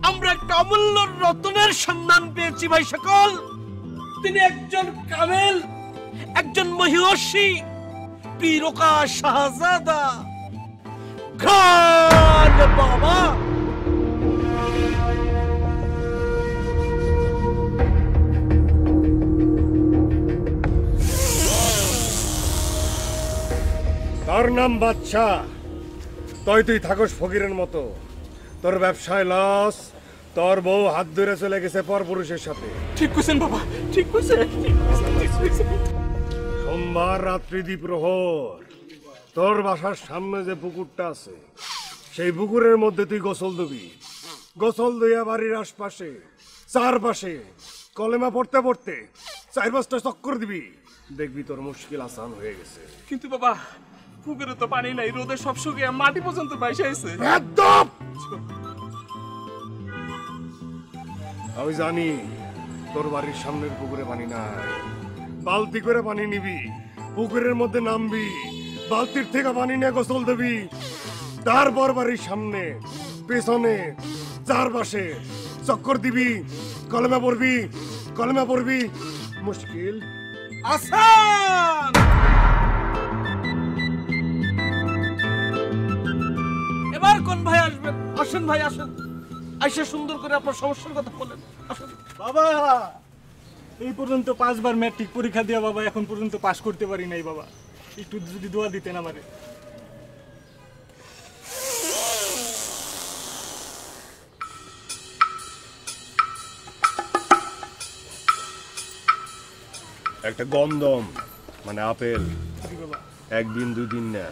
আমরা একটা অমূল্য রত্নের সন্ধান পেয়েছি ভাই সকল। তিনি একজন কামেল, একজন মহিষী, পীরকা শাহজাদা খান বাবা। তার নাম বাদশা। তুই থাকস ফকিরের মতো, তোর ব্যবসায় লস, তোর বউ হাত ধরে চলে গেছে পরপুরুষের সাথে। ঠিক কইছেন বাবা, ঠিক কইছেন। সোমবার রাত্রি দ্বীপ্রহর তোর বাসার সামনে যে পুকুরটা আছে, সেই পুকুরের মধ্যে তুই গোসল দিবি। গোসল দিয়া বাড়ির আশপাশে চারপাশে কলেমা পড়তে পড়তে 4-5টা চক্কর দিবি, দেখবি তোর মুশকিল আসান হয়ে গেছে। কিন্তু বাবা, পুকুরে তো পানি নাই, রোদে সব শুকিয়ে মাটি পর্যন্ত বাইসে আছে। আমি জানি তোর বাড়ির সামনের পুকুরে পানি নাই। বালতি করে পানি নিবি, পুকুরের মধ্যে নামবি, বালতির থেকে পানি নিয়ে গোসল দিবি। তারপর বাড়ির সামনে পেছনে চারপাশে চক্কর দিবি, কলেমা পড়বি, কলেমা পড়বি, মুশকিল আসান। এবার কোন ভাই আসবেন? আসেন ভাই, আসেন। আইসা সুন্দর করে আপনার সমস্যার কথা বলেন। আসেন বাবা। এই পর্যন্ত 5 বার ম্যাট্রিক পরীক্ষা দিয়া বাবা এখন পর্যন্ত পাস করতে পারি নাই বাবা, একটু যদি দোয়া দিতেন আমারে। একটা গন্ধম মানে আপেল একদিন 2 দিন না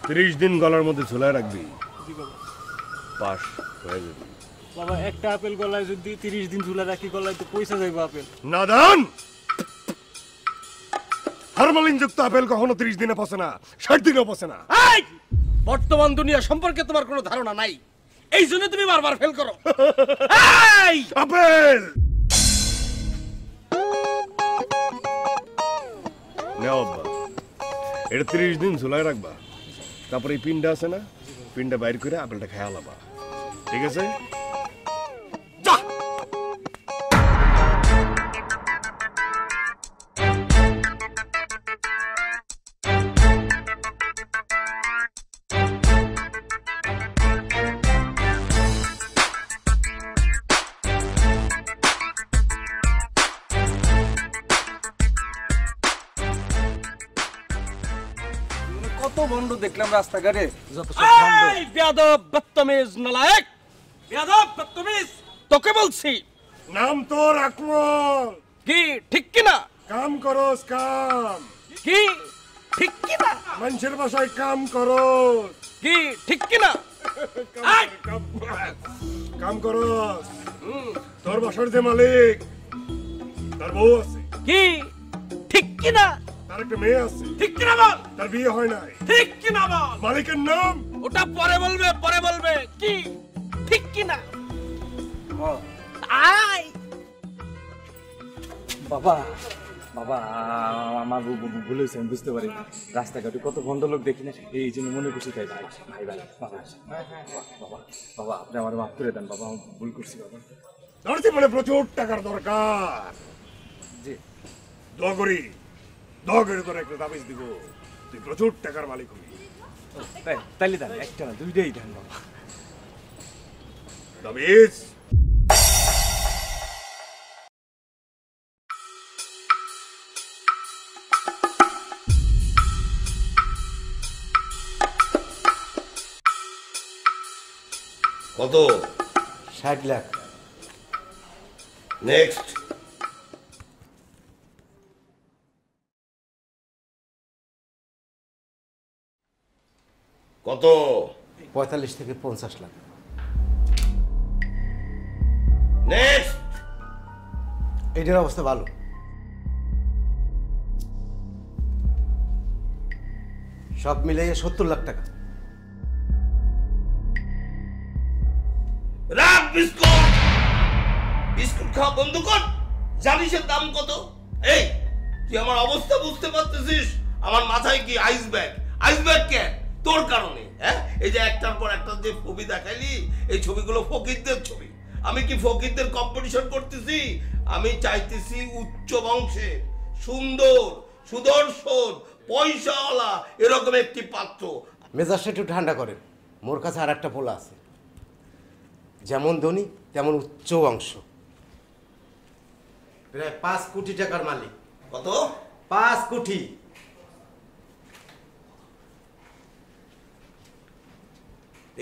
30 দিন গলার মধ্যে ঝুলায় রাখবি, পাস হয়ে যাবি। বাবা একটা আপেল গলায় যদি 30 দিন ঝুলা রাখি গলায় তো পয়সা যাইব আপেল। নাদান, ফরমালিন যুক্ত আপেল কখনো 30 দিনে পচে না, 60 দিনেও পচে না। বর্তমান দুনিয়া সম্পর্কে তোমার কোনো ধারণা নাই, এই জন্য তুমি বারবার ফেল করো। আপেল নেও আব্বা, এটা 30 দিন ঝুলায় রাখবা, তারপরে এই পিন্ডা আছে না, পিন্ডা বাইর করে আপেলটা খেয়ে আলাবা, ঠিক আছে? কত বন্ধ দেখলাম রাস্তাঘাটে, যত সব বন্ধ। এই বেয়াদব, বদতমিজ, নালায়েক, বেয়াদব, বদতমিজ, তোকে বলছি। নাম তোর আকমল। কি ঠিক কি না? কাম করস, কাম কি ঠিক কি না? মানুষের বাসায় কাম করস, কি ঠিক কি না? কাম করস। তোর বাসার যে মালিক, তার বউ আছে। কি ঠিক কি না? তার একটা মেয়ে আছে। ঠিক কি না বল? তার বিয়ে হয় নাই। ঠিক কি না বল? মালিকের নাম? ওটা পরে বলবে, পরে বলবে। কি ঠিক কি না? আয় বাবা। বাবা আমার ভুল হয়েছে, আমি বুঝতে পারি। রাস্তাঘাটে কত ভদ্রলোক দেখি না, এই জন্য মনে করছি তাই। ভাই ভাই ভাই বাবা বাবা বাবা আপনি আমার মাফ করে দেন বাবা, ভুল করছি বাবা। ধরছি বলে প্রচুর টাকার দরকার। জি দোয়া করি, দোয়া করে তোর একটা তাবিজ দিব, তুই প্রচুর টাকার মালিক হবি। তাইলে দেন, একটা না 2টাই দেন বাবা। তাবিজ কত? 60 লাখ। নেক্সট। কত? 45 থেকে 50 লাখ। নেক্সট। এটার অবস্থা ভালো। সব মিলিয়ে 70 লাখ টাকা। রাখ বিস্কুট, বিস্কুট খাওয়া বন্ধ কর। জানিস এর দাম কত? এই তুই আমার অবস্থা বুঝতে পারতেছিস? আমার মাথায় কি আইস ব্যাগ? আইস ব্যাগ কেন? তোর কারণে। হ্যাঁ, এই যে একটার পর একটা যে ছবি দেখাইলি, এই ছবিগুলো ফকিরদের ছবি। আমি কি ফকিরদের কম্পিটিশন করতেছি? আমি চাইতেছি উচ্চ বংশের, সুন্দর, সুদর্শন, পয়সাওয়ালা এরকম একটি পাত্র। মেজাজটা একটু ঠান্ডা করেন। মোর কাছে আর একটা পোলা আছে, যেমন ধনী তেমন উচ্চ অংশ, প্রায় 5 কোটি টাকার মালিক। কত? 5 কোটি।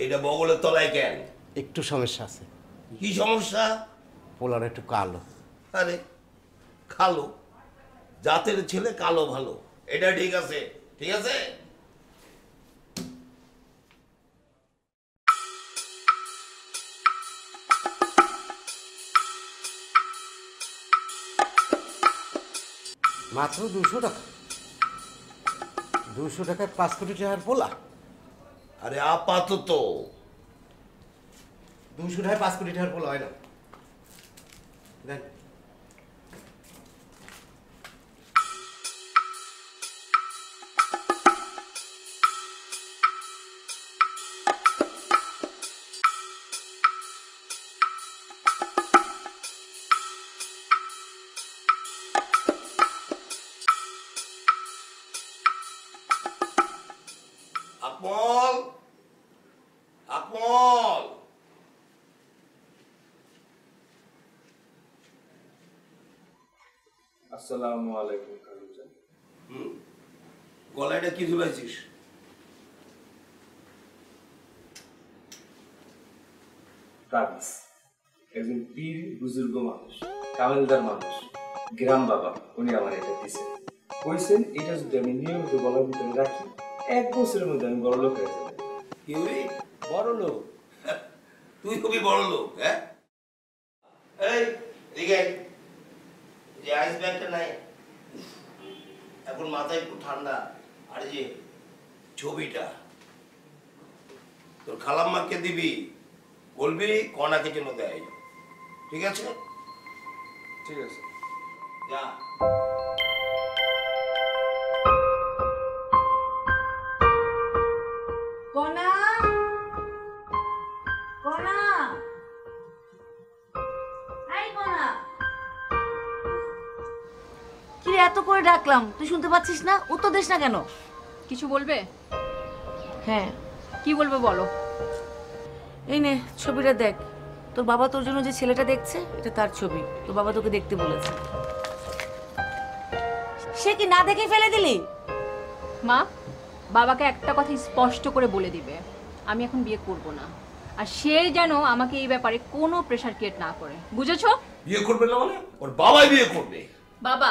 এইটা বগলের তলায় কেন? একটু সমস্যা আছে। কি সমস্যা? পোলার একটু কালো। আরে কালো জাতের ছেলে কালো ভালো, এটা ঠিক আছে, ঠিক আছে। মাত্র 200 টাকা। 200 টাকায় 5 কোটি টাকার পোলা। আরে আপাতত 200 টাকায় 5 কোটি টাকার পোলা হয় না। দেন। আকমল, আকমল, আসসালামু আলাইকুম খালুজান। গলাটা কি ঝুলাইছিস? তাবিজ। একজন পীর বুজুর্গ মানুষ, কামেলদার মানুষ, গ্রাম বাবা, উনি আমার এটা দিয়েছেন। কইছেন এটা যদি আমি নিয়মিত গলার ভিতরে রাখি 1 বছরের মধ্যে আমি বড় লোক হয়ে যাবো। কি হবি? বড় লোক? তুই হবি বড় লোক? হ্যাঁ, এই এদিকে আয়। যে আইস ব্যাগটা নাই, এখন মাথায় একটু ঠান্ডা। আর যে ছবিটা তোর খালাম্মাকে দিবি, বলবি কনাকে যেন দেয়, ঠিক আছে? ঠিক আছে। যা। কনা, কনা, এই কনা। কি রে, এত করে ডাকলাম, তুই শুনতে পাচ্ছিস না? উত্তর দিস না কেন? কিছু বলবে? হ্যাঁ, কি বলবে বলো। এই নে ছবিটা দেখ। তোর বাবা তোর জন্য যে ছেলেটা দেখছে, এটা তার ছবি। তোর বাবা তোকে দেখতে বলেছে। সে কি না দেখে ফেলে দিলি? মা, বাবাকে একটা কথা স্পষ্ট করে বলে দিবে, আমি এখন বিয়ে করব না, আর সে যেন আমাকে এই ব্যাপারে কোনো প্রেশার ক্রিয়েট না করে, বুঝেছো? বিয়ে করবে না মানে? ওর বাবাই বিয়ে করবে। বাবা,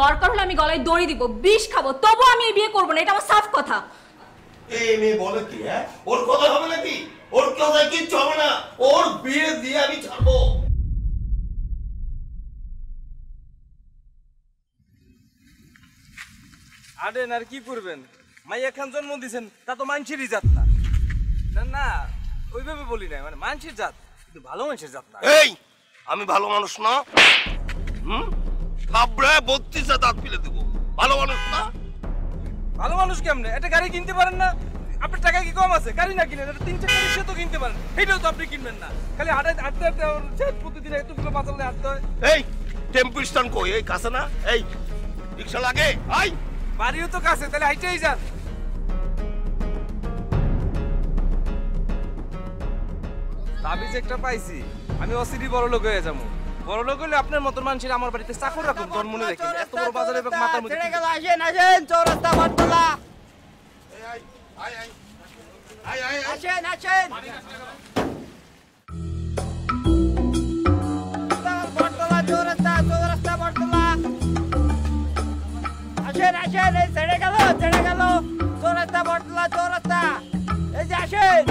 দরকার হলে আমি গলায় দড়ি দিব, বিষ খাবো, তবু আমি এই বিয়ে করব না, এটা আমার সাফ কথা। এই মেয়ে বলে কি? হ্যাঁ, ওর কথা হবে নাকি? ওর কথায় কিচ্ছু হবে না, ওর বিয়ে দিয়ে আমি ছাড়বো। আরে আর কি করবেন, মাই এখন জন্ম দিয়েছেন, তা তো মানুষেরই জাত না। না না, ওইভাবে বলি না, মানে মানুষের জাত, কিন্তু ভালো মানুষের জাত না। এই, আমি ভালো মানুষ না? থাবড়ে 32 দাঁত ফেলে দেবো। ভালো মানুষ না? ভালো মানুষ কেমনে? একটা গাড়ি কিনতে পারেন না? আপনার টাকা কি কম আছে? গাড়ি না কিনে 3-4 গাড়ি সে তো কিনতে পারেন, এটাও তো আপনি কিনবেন না। খালি হাঁটতে প্রতিদিন এতগুলো বাঁচালে হাঁটতে হয়। এই টেম্পু স্ট্যান্ড কই? এই কাছে না? এই রিক্সা লাগে? আই, বাড়িও তো কাছে, তাহলে হাইটেই যান। তাবিজ একটা পাইছি, আমি অসিরি বড় লোক হয়ে যাবো। বড় লোক হলে আপনার মতন মানুষের আমার বাড়িতে চাকর রাখুন, তোর মনে রাখেন। এত বড় বাজারে মাথার মধ্যে আসেন চৌরাস্তা বটতলা, আই, আই, আই, আই, আই, আই। আসেন আসেন বটতলা, চৌরাস্তা, চৌরাস্তা বটতলা। আসেন আসেন, এই ছেড়ে গেল চৌরাস্তা বটতলা, চৌরাস্তা। এই যে আসেন।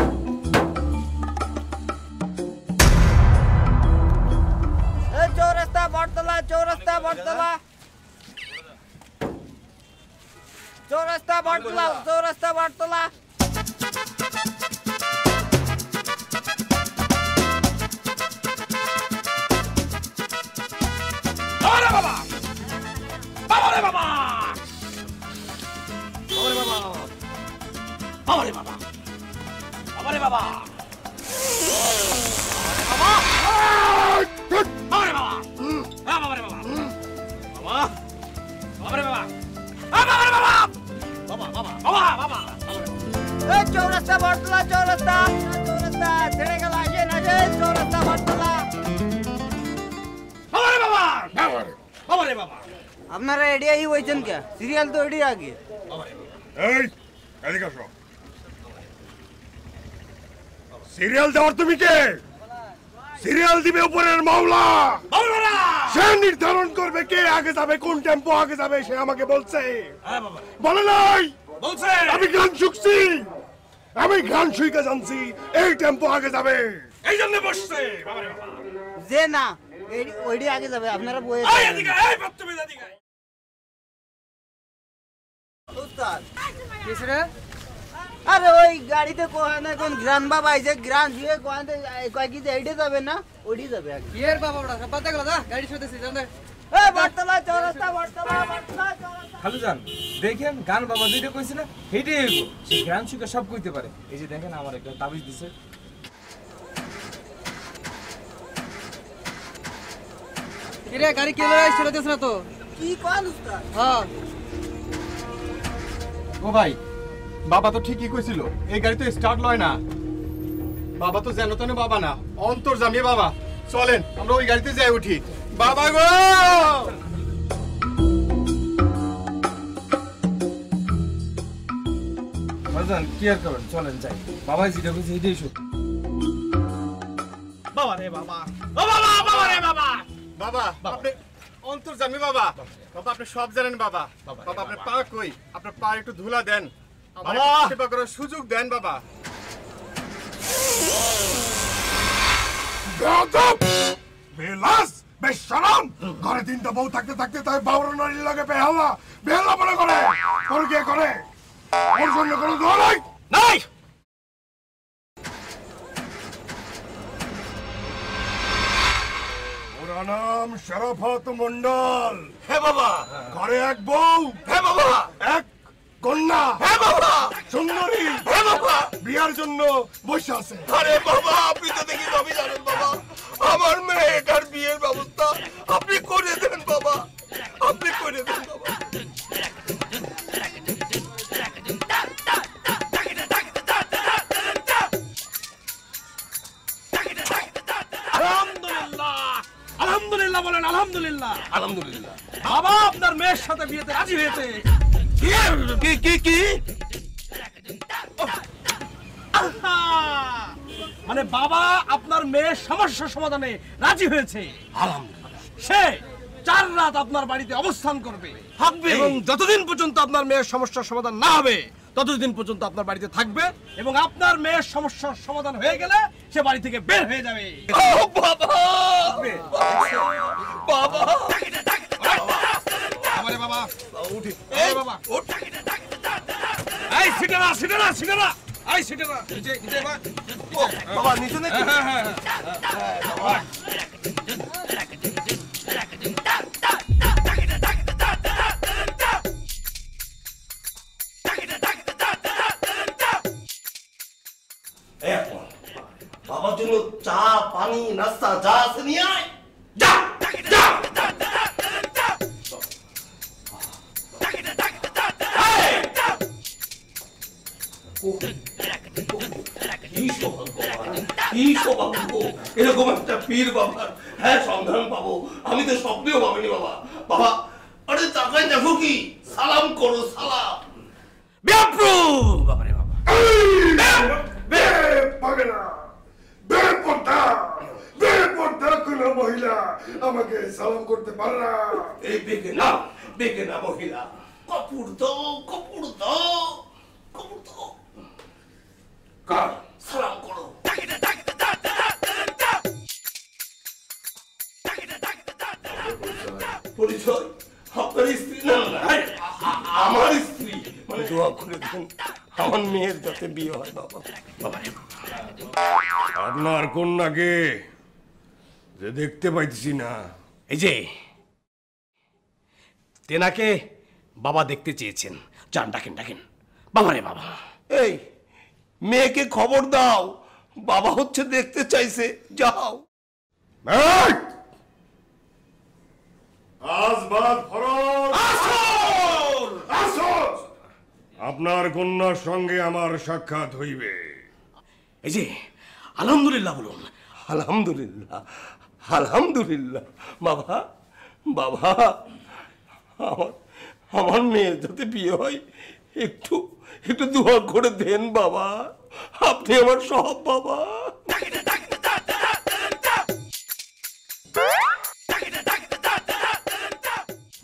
এই চৌরাস্তা বটতলা, চৌরাস্তা বটতলা, চৌরাস্তা বটতলা, চৌরাস্তা বটতলা। বাবারে বাবা, বাবারে বাবা, বাবারে বাবা, বাবারে বাবা, বাবারে বাবা। এই চৌরাস্তা বটতলা চৌরাস্তা চৌরাস্তা ছেড়ে গেল আসেন আসেন চৌরাস্তা বটতলা আপনারা এডিয়াই হয়েছেন কে সিরিয়াল তো এডি আগে এই এদিকে আসো সিরিয়াল দেওয়ার তুমি কে সিরিয়াল দিবে উপরের মাওলা সে নির্ধারণ করবে কে আগে যাবে কোন টেম্পো আগে যাবে সে আমাকে বলছে বলে নাই বলছে আমি গান শুনছি আমি গান শুইকে জানছি এই টেম্পো আগে যাবে এই জন্য বসছে যে না ওইডি আগে যাবে আপনারা বয়ে আরে ওই গাড়িতে কোহানে কোন গ্রান বাবা আইছে গ্রান দিয়ে কোহানে কয় কি এইডে যাবে না ওইডি যাবে আগে এর বাবা বড় পাতা গেল দা গাড়ি শুতেছি জান দে এ বটতলা চৌরাস্তা বটতলা বটতলা চৌরাস্তা খালু যান দেখেন গান বাবা যেটা কইছে না হেঁটে এগো সে গান শুকে সব কইতে পারে এই যে দেখেন আমার একটা তাবিজ দিছে কিরে গাড়ি কে লড়াই ছেড়ে দিছ না তো কি কোন উস্তাদ হ্যাঁ ও ভাই বাবা তো ঠিকই কইছিল এই গাড়ি তো স্টার্ট লয় না বাবা তো যেন তেন বাবা না অন্তর্জামী বাবা চলেন আমরা ওই গাড়িতে যাই উঠি বাবা গো ভাইজান কি আর করবেন চলেন যাই বাবা যেটা কইছে এটাই সত্যি বাবা রে বাবা ও বাবা বাবা রে বাবা বাবা আপনি অন্তর্জামী বাবা বাবা আপনি সব জানেন বাবা বাবা আপনি পা কই আপনার পা একটু ধুলা দেন আমার সেবা করার সুযোগ দেন বাবা বেলাস বেশরম ঘরে তিনটা বউ থাকতে থাকতে তাই বাউরা নারীর লাগে বেহালা মনে করে তোর কে করে ওর জন্য কোনো দোয়া নাই নাই ওর নাম শরাফত মন্ডল হ্যাঁ বাবা ঘরে এক বউ হ্যাঁ বাবা এক কন্যা হ্যাঁ বাবা সুন্দরী হ্যাঁ বাবা বিয়ার জন্য বসে আছে আরে বাবা আপনি তো দেখি সবই জানেন বাবা আমার মেয়েটার বিয়ের ব্যবস্থা আপনি করে দেন বাবা আপনি করে দেন বাবা আলহামদুলিল্লাহ আলহামদুলিল্লাহ বলেন আলহামদুলিল্লাহ আলহামদুলিল্লাহ বাবা আপনার মেয়ের সাথে বিয়েতে রাজি হয়েছে কি কি কি আহা! মানে বাবা আপনার মেয়ের সমস্যা সমাধানে রাজি হয়েছে আলহামদুলিল্লাহ সে 4 রাত আপনার বাড়িতে অবস্থান করবে থাকবে এবং যতদিন পর্যন্ত আপনার মেয়ের সমস্যার সমাধান না হবে ততদিন পর্যন্ত আপনার বাড়িতে থাকবে এবং আপনার মেয়ের সমস্যার সমাধান হয়ে গেলে সে বাড়ি থেকে বের হয়ে যাবে ও বাবা বাবা আমারে বাবা উঠি এই বাবা উঠ এই সিটারা সিটারা সিটারা এই সিটারা নিচে নিচে বাবা নিচে নাকি হ্যাঁ হ্যাঁ বাবা বাবার জন্য চা পানি নাস্তা যা আছে নিয়ে আয় যা যা কি সৌভাগ্য এরকম একটা পীর বাবার হ্যাঁ সন্ধান পাবো আমি তো স্বপ্নেও ভাবিনি বাবা বাবা আরে তাকাই দেখো কি সালাম করো সালাম ব্যাপ্রু বাবারে বাবা বেপর্দা কোনো মহিলা আমাকে সালাম করতে পারে না এই বেগে না মহিলা কপুর দাও কপুর কার সালাম করো পরিচয় আপনার স্ত্রী না আমার স্ত্রী মানে দোয়া করে দেন আমার মেয়ের যাতে বিয়ে হয় বাবা বাবা আপনার কন্যাকে যে দেখতে পাইতেছি না এই যে তেনাকে বাবা দেখতে চেয়েছেন যান ডাকেন ডাকেন বাবারে বাবা এই মেয়েকে খবর দাও বাবা হচ্ছে দেখতে চাইছে যাও এই! আজ বাদ ফরজ আসর আপনার কন্যার সঙ্গে আমার সাক্ষাৎ হইবে। এই যে আলহামদুলিল্লাহ বলুন। আলহামদুলিল্লাহ, আলহামদুলিল্লাহ। বাবা, বাবা, আমার আমার মেয়ের যাতে বিয়ে হয় একটু একটু দোয়া করে দেন বাবা। আপনি আমার সব বাবা।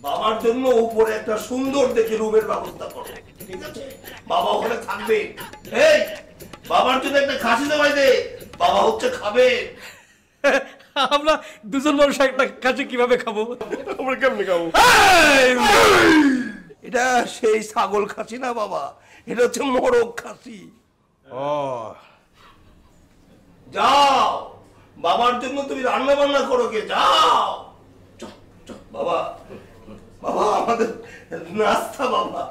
বাবার জন্য উপরে একটা সুন্দর দেখে রুমের ব্যবস্থা করো, ঠিক আছে? বাবা ওখানে থাকবে। এই বাবার জন্য একটা খাসি জমাই দে, বাবা হচ্ছে খাবে। আমরা দুজন মানুষ একটা কাছে কিভাবে খাবো? আমরা কেমনে খাবো? এটা সেই ছাগল খাসি না বাবা, এটা হচ্ছে মোরগ খাসি। ও যাও বাবার জন্য তুমি রান্না বান্না করো, কে যাও। বাবা, বাবা আমাদের নাস্তা, বাবা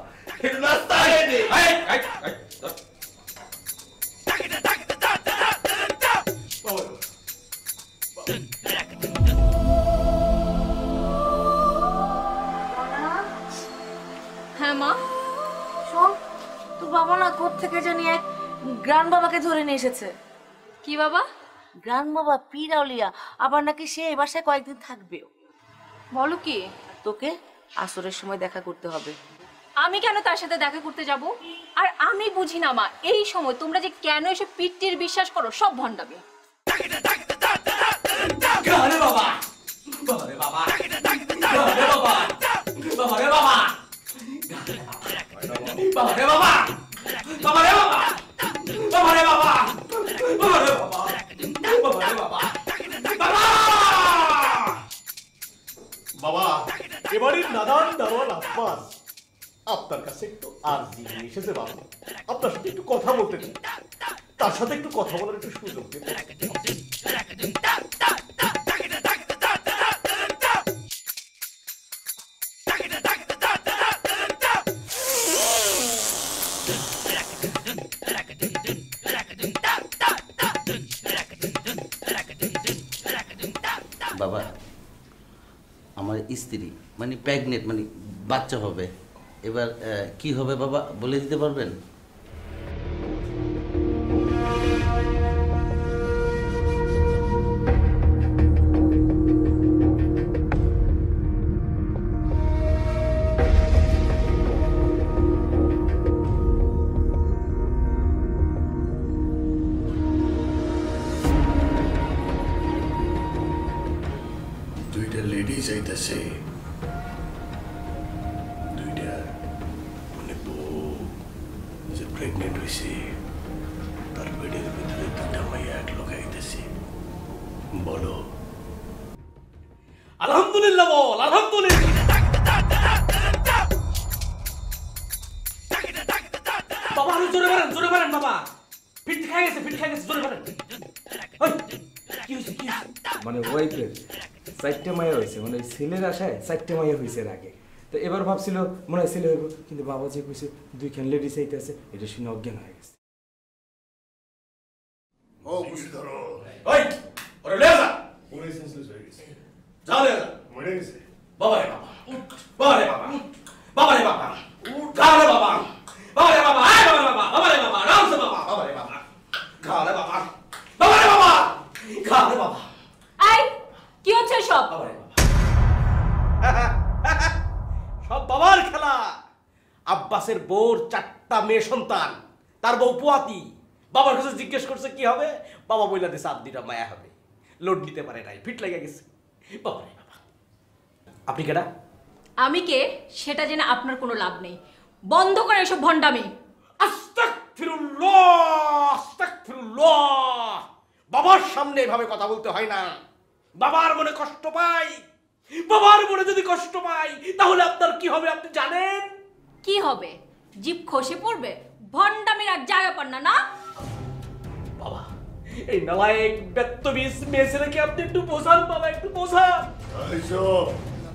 একটু নাস্তা এনে হ্যাঁ মা, শোন, তোর বাবা না কোত্থেকে জানি এক গ্রান বাবাকে ধরে নিয়ে এসেছে। কি বাবা? গ্রান বাবা পীরাউলিয়া, আবার নাকি সে এ বাসায় কয়েকদিন থাকবেও। বলো কি? তোকে আসরের সময় দেখা করতে হবে। আমি কেন তার সাথে দেখা করতে যাব? আর আমি বুঝি না মা, এই সময় তোমরা যে কেন এসে পিট্টির বিশ্বাস করো, সব ভণ্ডামি। আরে বাবা, বাবা রে বাবা, বাবা রে বাবা, বাবা রে বাবা, বাবা রে বাবা, বাবা রে বাবা, বাবা রে বাবা, বাবা রে বাবা, বাবা রে বাবা, বাবা। বাবা, এবারে নাদান দারোয়ান আব্বাস আপনার কাছে একটু আরজি নিয়ে এসেছে। বাবা, আপনার সাথে একটু কথা বলতে চাই, তার সাথে একটু কথা বলার একটু সুযোগ দিতে। বাবা, আমার স্ত্রী মানে প্রেগনেন্ট, মানে বাচ্চা হবে। এবার কি হবে বাবা বলে দিতে পারবেন? দুইটা লেডি যাইতেছে, দুইটা মানে বউ যে প্রেগনেন্ট হয়েছে তার পেটের ভিতরে দুটা মাইয়া এক লোকাইতেছে। বলো আলহামদুলিল্লাহ বল, আলহামদুলিল্লাহ। বাবা আরো জোরে মারেন, জোরে মারেন বাবা। পিঠ খাই গেছে, পিঠ খাই গেছে, জোরে মারেন। কি হয়েছে, কি হয়েছে? মানে ওয়াইফের 4টে মাইয়া হয়েছে, মানে ছেলের আশায় 4টে মাইয়া হয়েছে এর আগে। তো এবার ভাবছিল মনে হয় ছেলে হইব, কিন্তু বাবা যে কইছে 2খান লেডিস আইতেছে, এটা শুনে অজ্ঞান হয়ে গেছে। ও খুশি ধরো। ওই ওরে লে যা, পুরো সেন্সলেস হয়ে গেছে। যাও লে যা। মরে গেছে। বাবা রে বাবা, বাবা রে বাবা, বাবা রে বাবা, গা রে বাবা, বাবা রে বাবা, আয় বাবা রে বাবা, বাবা রে বাবা, রাম সে বাবা, বাবা রে বাবা, গা রে বাবা, বাবা রে বাবা, গা রে বাবা। আই কি হচ্ছে সব? বাবা রে বাবা, সব বাবার খেলা। আব্বাসের বউর 4টা মেয়ে সন্তান, তার বউ পোয়াতি। বাবার কাছে জিজ্ঞেস করছে কি হবে, বাবা বইলা দিছে 2টা মায়া হবে। লোড নিতে পারে নাই, ফিট লেগে গেছে। বাবা রে বাবা। আপনি কেডা? আমি কে সেটা জেনে আপনার কোনো লাভ নেই। বন্ধ করে এসব ভণ্ডামি। আস্তাগফিরুল্লাহ, আস্তাগফিরুল্লাহ। বাবার সামনে এভাবে কথা বলতে হয় না। বাবার মনে কষ্ট পাই। বাবার মনে যদি কষ্ট পাই তাহলে আপনার কি হবে আপনি জানেন? কি হবে? জিভ খসে পড়বে। ভণ্ডামির আর জায়গা পান না, না? বাবা, এই নালায়েক বেত্তবিজ মেয়ে ছেলেকে আপনি একটু বোঝান বাবা, একটু বোঝান।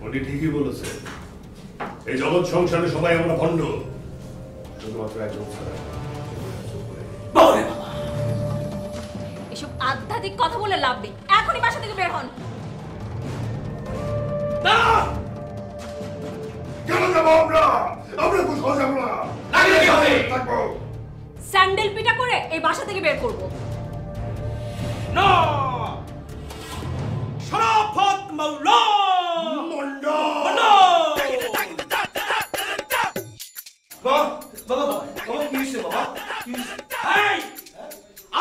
উনি ঠিকই বলেছে, এই জগৎ সংসারে সবাই আমরা ভণ্ড, শুধুমাত্র একজন ছাড়া। এসব আধ্যাত্মিক কথা বলে লাভ নেই। এখনই বাসা থেকে বের হন। কেন যাবো আমরা? আমরা কোথাও যাবো না। বাইরে কি হবে? স্যান্ডেল পিটা করে এই বাসা থেকে বের করব। না, শরাফত মাওলা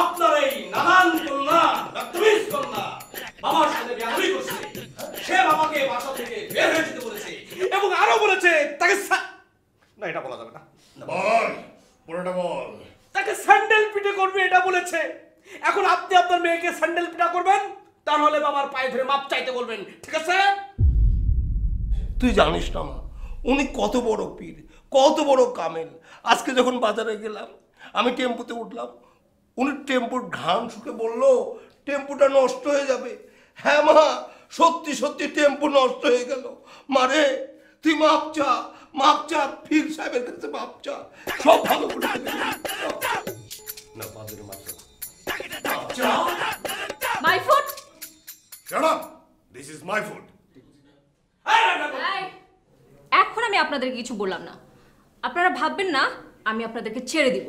আপনার এই নানান কন্যা বদতমিজ কন্যা বাবার সাথে বিয়াদবি করছে। সে বাবাকে বাসা থেকে বের হয়ে যেতে বলেছে এবং আরো বলেছে তাকে না, এটা বলা যাবে না। বল, পুরোটা বল। তাকে স্যান্ডেল পিটে করবে এটা বলেছে। এখন আপনি আপনার মেয়েকে স্যান্ডেল পিটা করবেন, তাহলে বাবার পায়ে ধরে মাপ চাইতে বলবেন, ঠিক আছে? তুই জানিস না মা, উনি কত বড় পীর, কত বড় কামেল। আজকে যখন বাজারে গেলাম, আমি টেম্পুতে উঠলাম, উনি টেম্পুর ঘাম শুকে বলল টেম্পুটা নষ্ট হয়ে যাবে। হ্যাঁ মা, সত্যি সত্যি টেম্পু নষ্ট হয়ে গেল। মারে তুই মাপ চা, মাপ চা, পীর সাহেবের কাছে মাপ চা, সব ভালো করে দেবে। না বাজারে মাপ চা। My food. Shut up! This is my food. এখন আমি আপনাদেরকে কিছু বললাম না, আপনারা ভাববেন না আমি আপনাদেরকে ছেড়ে দিব।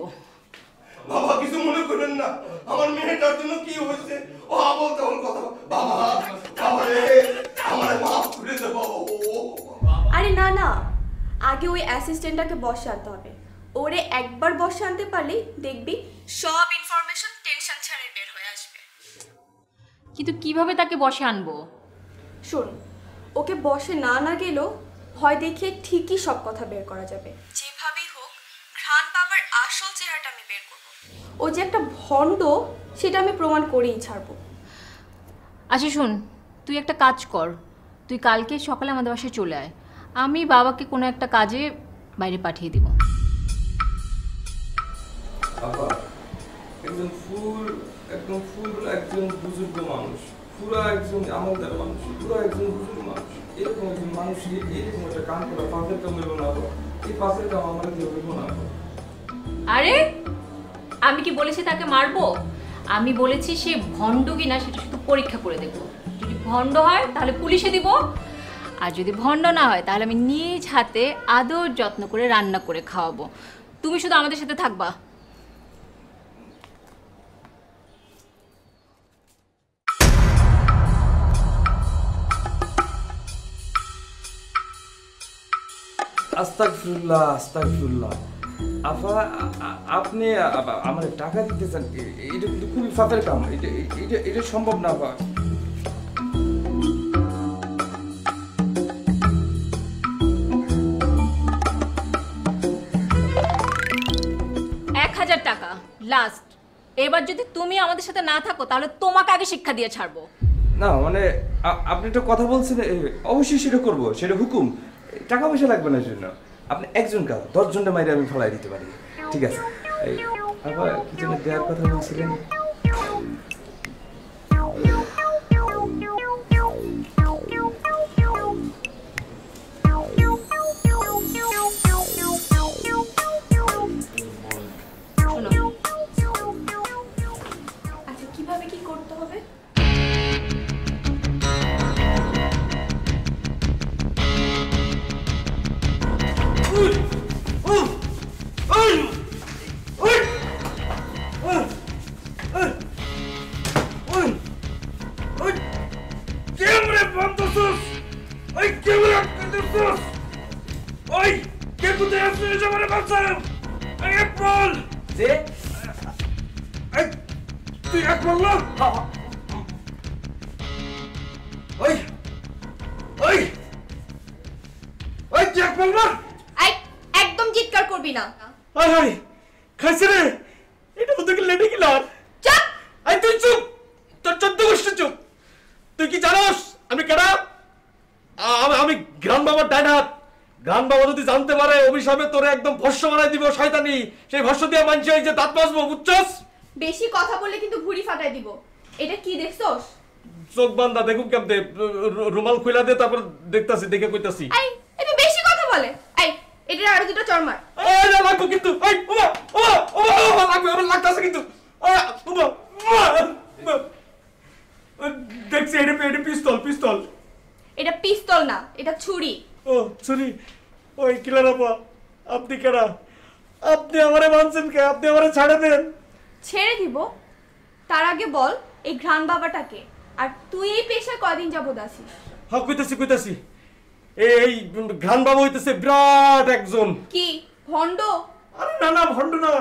বাবা কিছু মনে করেন না, আমার মেয়েটার জন্য কি হয়েছে ও আবল তাবল কথা। বাবা, বাবা রে, আমারে মাফ করে দে বাবা। আরে না না, আগে ওই অ্যাসিস্ট্যান্টটাকে বসে আনতে হবে। ওরে একবার বসে আনতে পারলেই দেখবি সব ইনফরমেশন টেনশন ছাড়াই বের হয়ে আসবে। কিন্তু কিভাবে তাকে বসে আনবো? শোন, ওকে বসে না গেলেও ভয় দেখিয়ে ঠিকই সব কথা বের করা যাবে। যেভাবেই হোক ঘ্রাণ বাবার আসল চেহারাটা আমি বের করব। ও যে একটা ভণ্ড সেটা আমি প্রমাণ করেই ছাড়বো। আচ্ছা শোন, তুই একটা কাজ কর, তুই কালকে সকালে আমাদের বাসায় চলে আয়, আমি বাবাকে কোনো একটা কাজে বাইরে পাঠিয়ে দিব। বাবা একজন একজন বুজুর্গ মানুষ, পুরো একজন আমাদের মানুষ, পুরো একজন বুজুর্গ মানুষ, এরকম একজন মানুষ এরকম একটা কাম করা পাপের কাম হইব না। এই পাপের কাম আমার দিয়ে হইব না। আরে আমি কি বলেছি তাকে মারবো? আমি বলেছি সে ভণ্ড কিনা সেটা শুধু পরীক্ষা করে দেখব। যদি ভণ্ড হয় তাহলে পুলিশে দিব, আর যদি ভণ্ড না হয় তাহলে আমি নিজ হাতে আদর যত্ন করে রান্না করে খাওয়াবো। তুমি শুধু আমাদের সাথে থাকবা। আস্তাগফিরুল্লাহ, আস্তাগফিরুল্লাহ। আপা আপনি আমার টাকা দিতে চান, এটা কিন্তু খুবই পাপের কাম, এটা সম্ভব না। আপা 1000 টাকা লাস্ট। এবার যদি তুমি আমাদের সাথে না থাকো তাহলে তোমাকে আগে শিক্ষা দিয়ে ছাড়বো। না মানে আপনি একটা কথা বলছেন, অবশ্যই সেটা করবো, সেটা হুকুম। টাকা পয়সা লাগবে না জন্য, আপনি একজন কাজ 10 জনটা মাইরে আমি ফলাই দিতে পারি। ঠিক আছে, আবার কি যেন দেওয়ার কথা বলছিলেন? আচ্ছা কিভাবে কি করতে হবে? একদম চিৎকার করবি না। খাইছে রে, এটা তো দেখি লেডি কিলার। চুপ! আই তুই চুপ, তোর 14 বছর চুপ। তুই কি জানোস আমি কেডা? আমি গ্রান বাবার ডাইন হাত। গ্রান বাবা যদি জানতে পারে অভিশাপে তোরে একদম ভস্ম বানাই দিব শয়তানি, সেই ভস্ম দিয়ে মানছে এই যে দাঁত মাজবো, বুঝছস? বেশি কথা বললে কিন্তু ভুঁড়ি ফাটাই দিব। এটা কি দেখছস? চোখ বান্ধা দেখুন কেমতে, রুমাল খুইলা দে, তারপর দেখতাছি, দেখে কইতাছি। এই এটা বেশি কথা বলে। এই এটা আরো দুটো চড় মার। এই না লাগবো কিন্তু। এই ওমা ওমা ওমা লাগবে, আমার লাগতাছে কিন্তু। ওমা দেখছি এটা পিস্তল, পিস্তল। এটা পিস্তল না, এটা ছুরি। ও ছুরি। ওই কিলার আপা, আপনি কেডা? আপনি আমারে মানছেন কে? আপনি আমারে ছাড়ে দেন। ছেড়ে দিব? তার আগে বল এই ঘ্রাণ বাবাটাকে, আর তুই এই পেশা কদিন যাবত আছিস? হ্যাঁ কইতাছি। এই ঘ্রাণ বাবা হইতেছে বিরাট একজন। কি ভণ্ড? আরে না ভণ্ড না,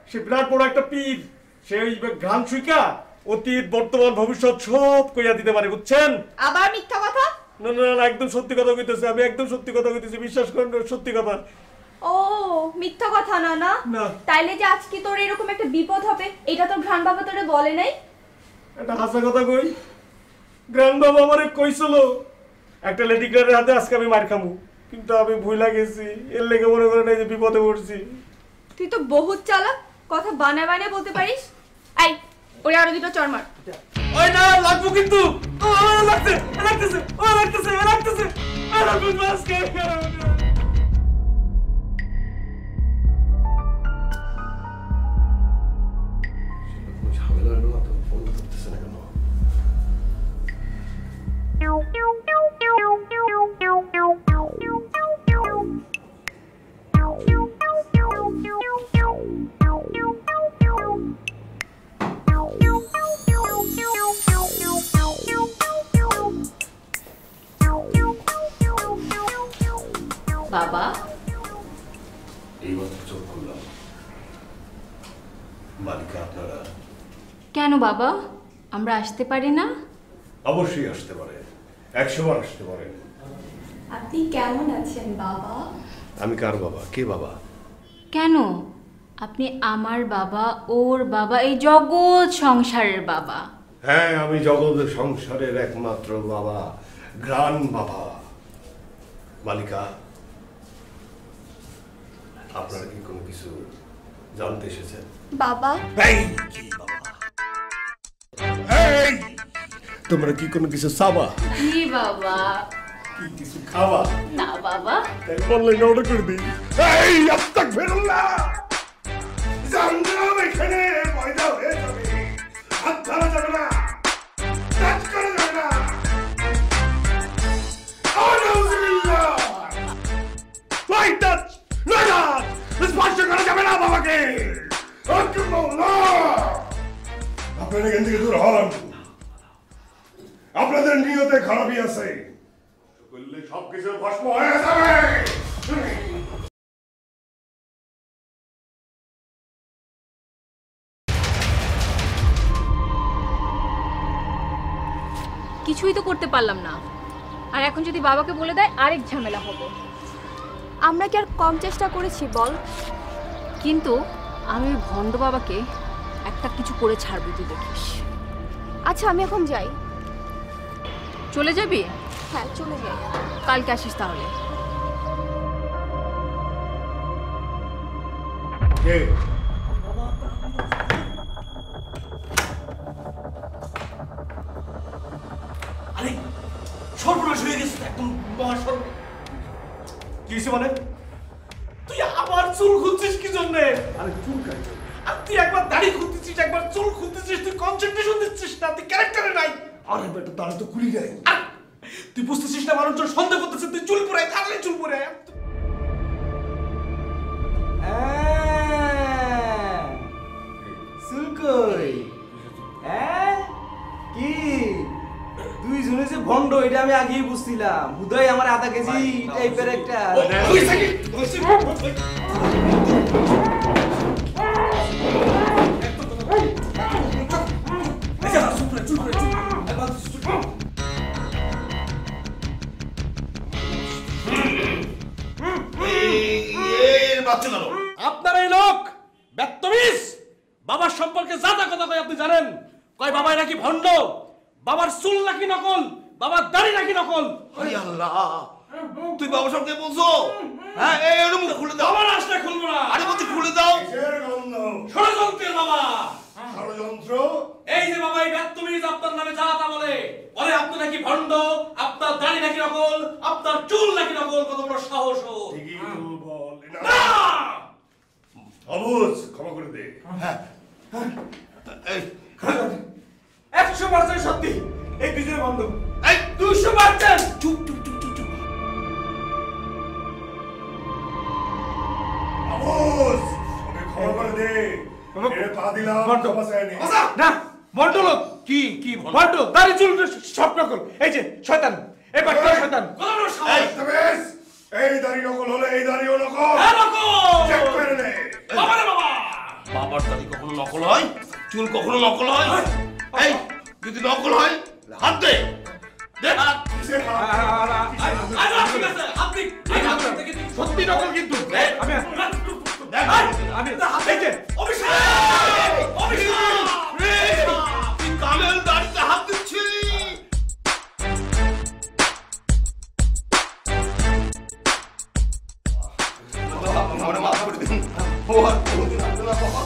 সে বিরাট বড় একটা পীর। সে ওই ঘ্রাণ শুইকা অতীত বর্তমান ভবিষ্যৎ সব কইয়া দিতে পারে, বুঝছেন? আবার মিথ্যা কথা? না একদম সত্যি কথা কইতেছি, আমি একদম সত্যি কথা কইতেছি, বিশ্বাস করেন, সত্যি কথা। ও মিথ্যা কথা না না? তাইলে যে আজকে তোর এরকম একটা বিপদ হবে এটা তোর ঘ্রাণ বাবা তোরে বলে নাই? এটা হাসা কথা কই, ঘ্রাণ বাবা আমারে কইছিল একটা লেডিক্লারের হাতে আজকে আমি মার খামু, কিন্তু আমি ভুলা গেছি, এর লেগে মনে করেন এই যে বিপদে পড়ছি। তুই তো বহুত চালাক, কথা বানায় বলতে পারিস। এই ওরে আরো দুটো চড় মার। ওই না লাগবো কিন্তু, লাগতেছে বাবা এইমাত্র চোখ খুললাম। বালিকা আপনারা? কেন বাবা, আমরা আসতে পারি না? অবশ্যই আসতে পারেন, 100 বার আসতে পারেন। আপনি কেমন আছেন বাবা? আমি কার বাবা? কে বাবা? কেন? আপনি আমার বাবা, ওর বাবা, এই জগৎ সংসারের বাবা। হ্যাঁ, আমি জগৎ সংসারের একমাত্র বাবা, ঘ্রাণ বাবা। বালিকা, আপনারা কি কোনো কিছু জানতে এসেছেন? বাবা তোমরা কি কোনো কিছু চাবা? কি বাবা? কি কিছু খাওয়া? না বাবা। অনলাইনে অর্ডার করে দিই। এই আস্তাগফিরুল্লাহ, জাহান্নাম এখানে পয়দা হয়ে যাবে, হাত ধরা যাবে না, টাচ করা যাবে না। আউযুবিল্লাহ, লাইক দ্যাট, লাইক স্পর্শ করা যাবে না বাবাকে। আপনারা এখান থেকে দূর হন, আপনাদের নিয়তে খারাপই আছে, করলে সবকিছু ভস্ম হয়ে যাবে। কিছুই তো করতে পারলাম না, আর এখন যদি বাবাকে বলে দেয় আরেক ঝামেলা হবে। আমরা কি আর কম চেষ্টা করেছি বল? কিন্তু আমি ওই ভণ্ড বাবাকে একটা কিছু করে ছাড়বো, তুই দেখিস। আচ্ছা আমি এখন যাই। চলে যাবি? হ্যাঁ চলে যাই। কালকে আসিস তাহলে। আরে সর্বনাশ হয়ে গেছে, একদম মহাসর্ব। কি হয়েছে মানে? তুই আবার চুল খুঁজছিস কি জন্য? আরে চুল কাটছিস, আর তুই একবার দাড়ি খুঁজছিস, একবার চুল খুঁজছিস, তুই কনসেন্ট্রেশন দিচ্ছিস না, তুই ক্যারেক্টারে নাই। আরে বেটা দাড়ি তো খুলি নাই, তুই বুঝতেছিস না? মানুষজন সন্দেহ করতেছে তুই চুল পরে, তাহলে চুল পরে। চুল কই? হ্যাঁ কি দুইজনে যে ভণ্ড এটা আমি আগেই বুঝছিলাম। হুদয় আমার আধা কেজি টাইপের একটা আপনার এই লোক বেত্তমিজ বাবার সম্পর্কে যা যা কথা কয় আপনি জানেন? কয় বাবা নাকি ভণ্ড, বাবার চুল নাকি নকল, বাবার দাড়ি নাকি নকল। আরে আল্লাহ, তুই বাবা সবকে বলছো? হ্যাঁ, এই মুখ খুলে দাও। আমার আসলে খুলবো না। আরে বলতে খুলে দাও। ষড়যন্ত্রের বাবা। ষড়যন্ত্র? এই যে বাবা এই বেত্তমিজ আপনার নামে যা তা বলে, বলে আপনি নাকি ভণ্ড, আপনার দাড়ি নাকি নকল, আপনার চুল নাকি নকল। কত বড় সাহস! না অবুঝ, ক্ষমা করে দে। হ্যাঁ 100% সত্যি, এই দুজনে বন্ধ। এই 200%। চুপ চুপ চুপ চুপ চুপ। অবুঝ, পা দিলাম ক্ষমা চাই নি। না বন্ড লোক কি বন্ড দাড়ি চুল সব নকল। এই যে শয়তান, এই বাচ্চা শয়তান। এই তবেশ, এই দাড়ি নকল হলে এই দাড়িও নকল। হ্যাঁ নকল। চেক করে নে। বাবা রে বাবা, বাবার দাড়ি কখনো নকল হয়? চুল কখনো নকল হয়? এই যদি নকল হয় হাত দে, দে হাত। সত্যি নকল কিন্তু। আমি এই যে কামেল দাড়িতে হাত দিচ্ছি। মাফ করে দিন। ও আর কোনোদিন আসবে না বাবা।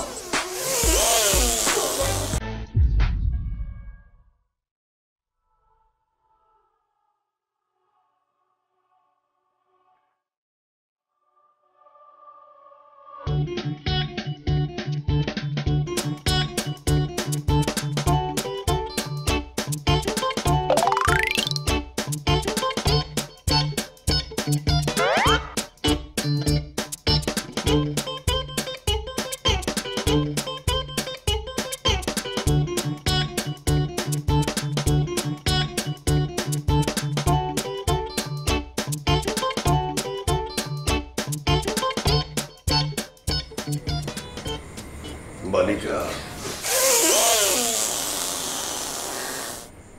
বালিকা,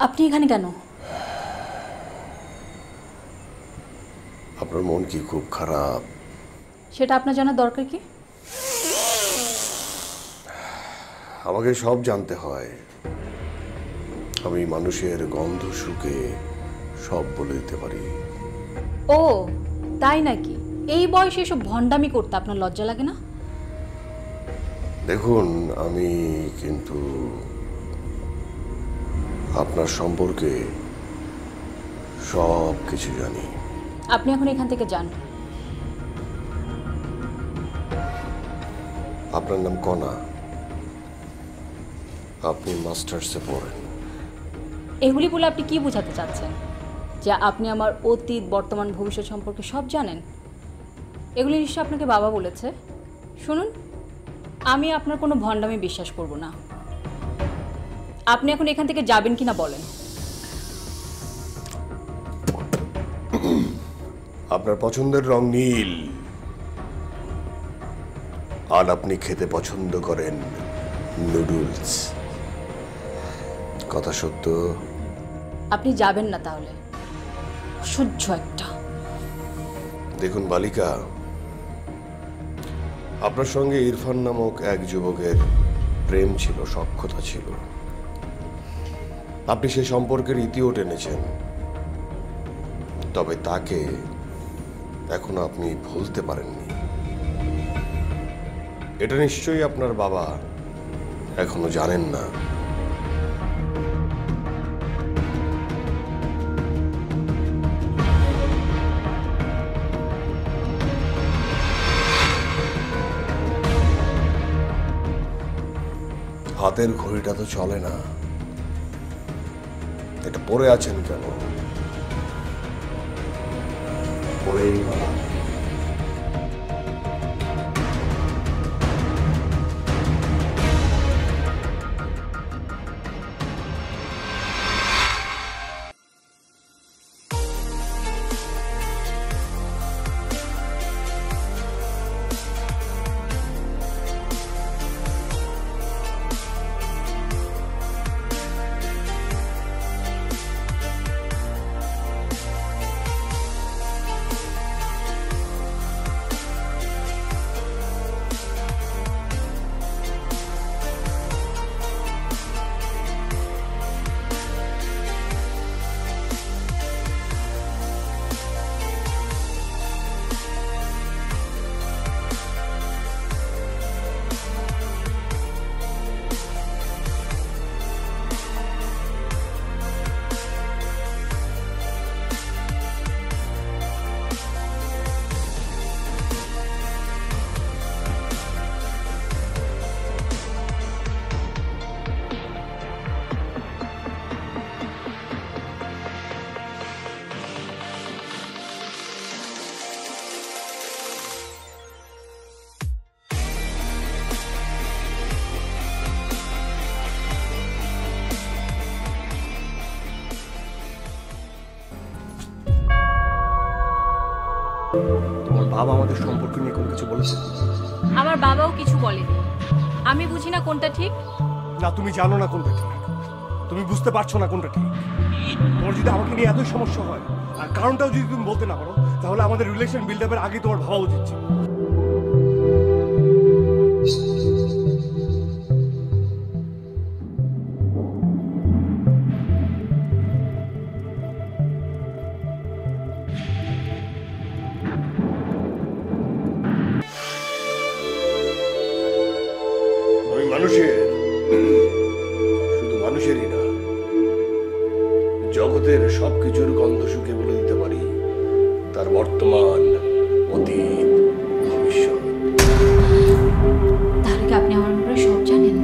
আপনি এখানে কেন? আপনার মন কি খুব খারাপ? সেটা আপনার জানার দরকার কি? আমাকে সব জানতে হয়। আমি মানুষের গন্ধ শুকে সব বলে দিতে পারি। ও তাই নাকি? এই বয়সে এসব ভণ্ডামি করতে আপনার লজ্জা লাগে না? দেখুন, আমি কিন্তু আপনার সম্পর্কে সব কিছু জানি। আপনি এখন এখান থেকে যান। আপনার নাম কণা, আপনি মাস্টার্সে পড়েন। এগুলি বলে আপনি কি বোঝাতে চাচ্ছেন? যে আপনি আমার অতীত, বর্তমান, ভবিষ্যৎ সম্পর্কে সব জানেন? এগুলি নিশ্চয় আপনাকে বাবা বলেছে। শুনুন, আমি আপনার কোনো ভণ্ডামি বিশ্বাস করব না। আপনি এখন এখান থেকে যাবেন কিনা বলেন। আপনার পছন্দের রং নীল, আর আপনি খেতে পছন্দ করেন নুডলস। কথা সত্য? আপনি যাবেন না তাহলে? অসহ্য একটা। দেখুন বালিকা, আপনার সঙ্গে ইরফান নামক এক যুবকের প্রেম ছিল, সখ্যতা ছিল। আপনি সেই সম্পর্কের ইতিও টেনেছেন, তবে তাকে এখনো আপনি ভুলতে পারেননি। এটা নিশ্চয়ই আপনার বাবা এখনো জানেন না। হাতের ঘড়িটা তো চলে না, এটা পরে আছেন কেন? পরেই ভালো। তোমার বাবা আমাদের সম্পর্ক নিয়ে কোনো কিছু বলেছে? আমার বাবাও কিছু বলেনি। আমি বুঝি না কোনটা ঠিক। না, তুমি জানো না কোনটা ঠিক, তুমি বুঝতে পারছো না কোনটা ঠিক। তোমার যদি আমাকে নিয়ে এতই সমস্যা হয় আর কারণটাও যদি তুমি বলতে না পারো, তাহলে আমাদের রিলেশন বিল্ড আপের আগে তোমার ভাবা উচিত ছিল। আমি মানুষের, শুধু মানুষেরই না, জগতের সবকিছুর গন্ধ শুকে বলে দিতে পারি তার বর্তমান, অতীত, ভবিষ্যৎ। তাহলে কি আপনি আমার ব্যাপারে সব জানেন?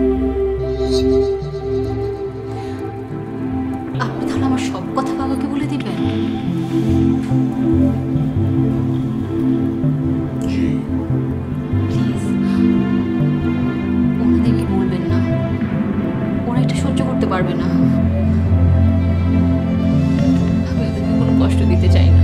আপনি তাহলে আমার সব কথা বাবাকে বলে দিবেন? প্লিজ ওনাদেরকে বলবেন না, ওরা এটা সহ্য করতে পারবে না। আমি ওদেরকে কোনো কষ্ট দিতে চাই না।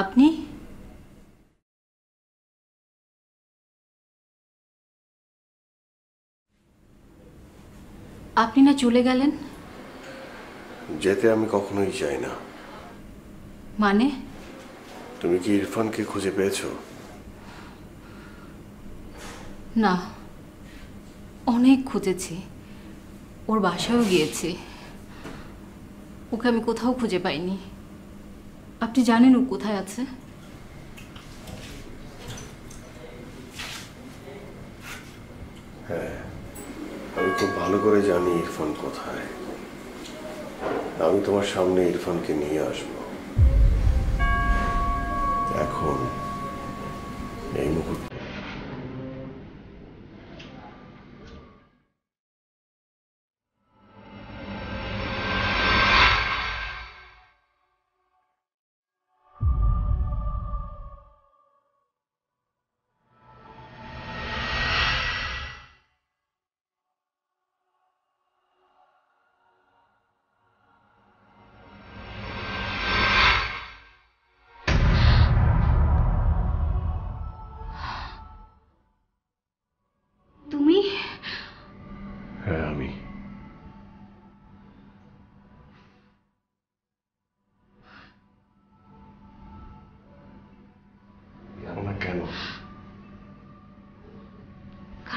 আপনি আপনি না চলে গেলেন? যেতে আমি কখনোই চাই না। মানে? তুমি কি ইরফানকে খুঁজে পেয়েছো? না, অনেক খুঁজেছি, ওর বাসায়ও গিয়েছি, ওকে আমি কোথাও খুঁজে পাইনি। আপনি জানেন ও কোথায় আছে? হ্যাঁ, আমি খুব ভালো করে জানি ইরফান কোথায়। আমি তোমার সামনে ইরফানকে নিয়ে আসবো। এখন এই মুহূর্তে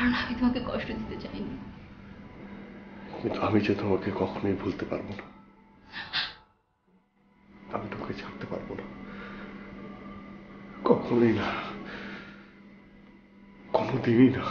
কারণ আমি তোমাকে কষ্ট দিতে চাইনি। কিন্তু আমি যে তোমাকে কখনোই ভুলতে পারবো না, আমি তোমাকে ছাড়তে পারবো না, কখনোই না, কোনোদিনই না।